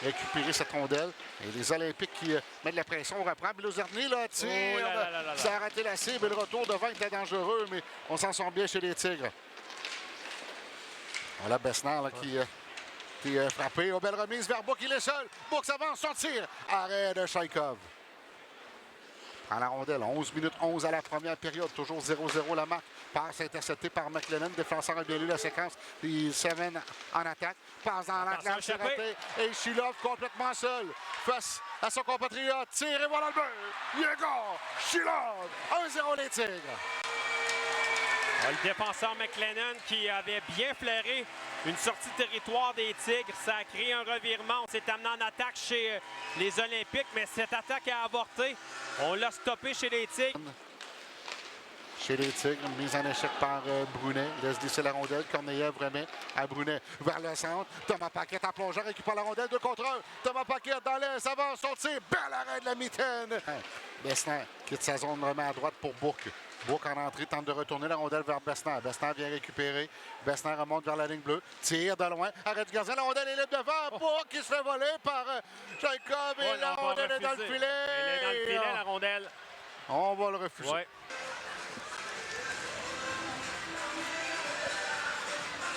récupérer cette rondelle. Et les Olympiques qui mettent de la pression. On reprend. Bluzerny, là, tire. Ça a raté la cible. Et le retour devant était dangereux, mais on s'en sort bien chez les Tigres. Voilà Besnard là, qui est frappé. Oh, belle remise vers Book. Il est seul. Book s'avance. Son tir. Arrêt de Chaikov. Prend la rondelle. 11 minutes 11 à la première période. Toujours 0-0 la marque. Passe interceptée par McLennan. Défenseur a bien lu la séquence. Il s'amène en attaque. Passe dans l'enclave. C'est raté. Et Shilov complètement seul. Face à son compatriote. Tire et voilà le but. Yegor Shilov. 1-0 les Tigres. Le défenseur McLennan qui avait bien flairé une sortie de territoire des Tigres. Ça a créé un revirement. On s'est amené en attaque chez les Olympiques, mais cette attaque a avorté. On l'a stoppé chez les Tigres. Chez les Tigres, une mise en échec par Brunet. Il laisse glisser la rondelle. Korneyev remet à Brunet vers le centre. Thomas Paquette en plongeant récupère la rondelle 2 contre 1. Thomas Paquette dans l'air, ça va, son tir. Bel arrêt de la mitaine. Besnard quitte sa zone, remet à droite pour Bourque. Bourque en entrée tente de retourner la rondelle vers Besnard. Besnard vient récupérer. Besnard remonte vers la ligne bleue. Tire de loin. Arrête du gardien. La rondelle est libre devant. Bourque qui se fait voler par Jacob. Et la rondelle est dans le filet. Elle est dans le filet, la rondelle. On va le refuser. Ouais.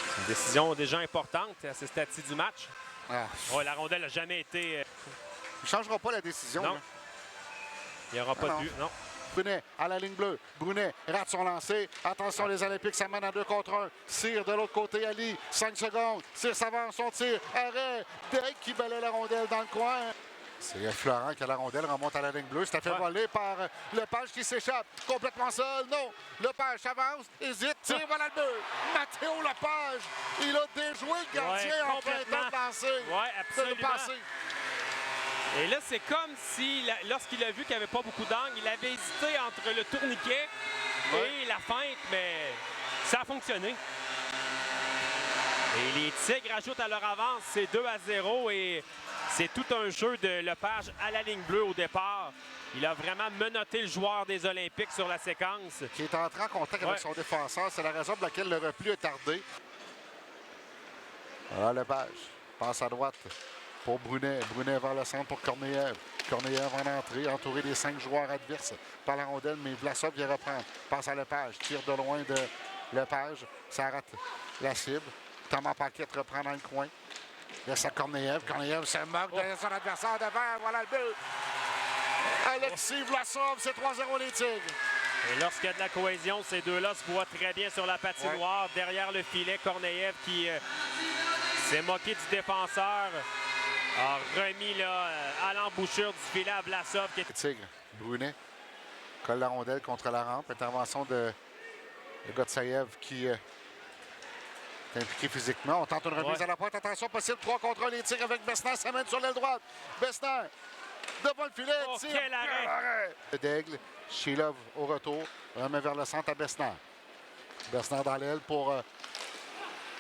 C'est une décision déjà importante à ce stade-ci du match. La rondelle n'a jamais été... Il ne changera pas la décision. Non. Il n'y aura pas de but. Non. Brunet à la ligne bleue. Brunet rate son lancer. Attention, les Olympiques s'amènent à 2 contre 1. Cyr de l'autre côté, Ali. 5 secondes. Cyr s'avance, son tir. Arrêt. Derek qui balaie la rondelle dans le coin. C'est Florent qui a la rondelle, remonte à la ligne bleue. C'est fait voler par Lepage qui s'échappe. Complètement seul. Non. Lepage avance, hésite, tire, voilà le but. Matteo Lepage. Il a déjoué le gardien en tentant de lancer. Oui, absolument. Et là, c'est comme si, lorsqu'il a vu qu'il n'y avait pas beaucoup d'angle, il avait hésité entre le tourniquet et la feinte, mais ça a fonctionné. Et les Tigres ajoutent à leur avance, c'est 2-0 et c'est tout un jeu de Lepage à la ligne bleue au départ. Il a vraiment menotté le joueur des Olympiques sur la séquence. Qui est entré en contact avec son défenseur. C'est la raison pour laquelle le repli est tardé. Voilà Lepage. Passe à droite pour Brunet. Brunet vers le centre pour Korneyev. Korneyev en entrée, entouré des 5 joueurs adverses par la rondelle, mais Vlasov vient reprendre. Passe à Lepage. Tire de loin de Lepage. Ça rate la cible. Thomas Paquette reprend dans le coin. Laisse à Korneyev. Korneyev se moque de son adversaire devant. Voilà le but. Alexis Vlasov, c'est 3-0 les Tigres. Et lorsqu'il y a de la cohésion, ces deux-là se voient très bien sur la patinoire. Derrière le filet, Korneyev qui s'est moqué du défenseur. A remis là, à l'embouchure du filet à Vlasov. Tigre, Brunet colle la rondelle contre la rampe. Intervention de Gotsayev qui est impliqué physiquement. On tente une remise à la pointe. Attention, possible 3 contre 1. Les Tigres avec Besnard s'amène sur l'aile droite. Besnard devant le filet. Tire. Quel arrêt! Daigle, Shilov au retour. Remet vers le centre à Besnard. Besnard dans l'aile pour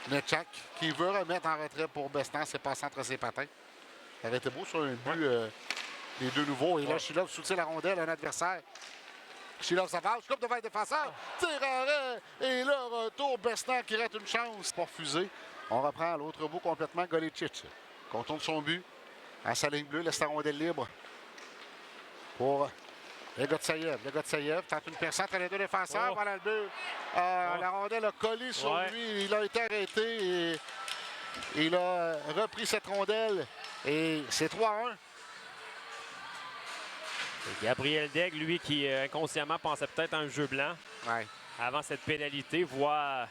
Netchak qui veut remettre en retrait pour Besnard. C'est passé entre ses patins. Ça aurait été beau sur un but des deux nouveaux. Et là, Shilov soutient la rondelle à un adversaire. Shilov s'avance, coupe devant le défenseur. Tire arrêt. Et le retour, Besnard qui rate une chance. Pour fuser. On reprend à l'autre bout complètement Golicic. Contourne son but à sa ligne bleue. Laisse la rondelle libre pour Gotsayev. Gotsayev tente une percée entre les deux défenseurs. Voilà le but. La rondelle a collé sur lui. Il a été arrêté et il a repris cette rondelle. Et c'est 3-1. Gabriel Daigle, lui, qui inconsciemment pensait peut-être à un jeu blanc avant cette pénalité, voit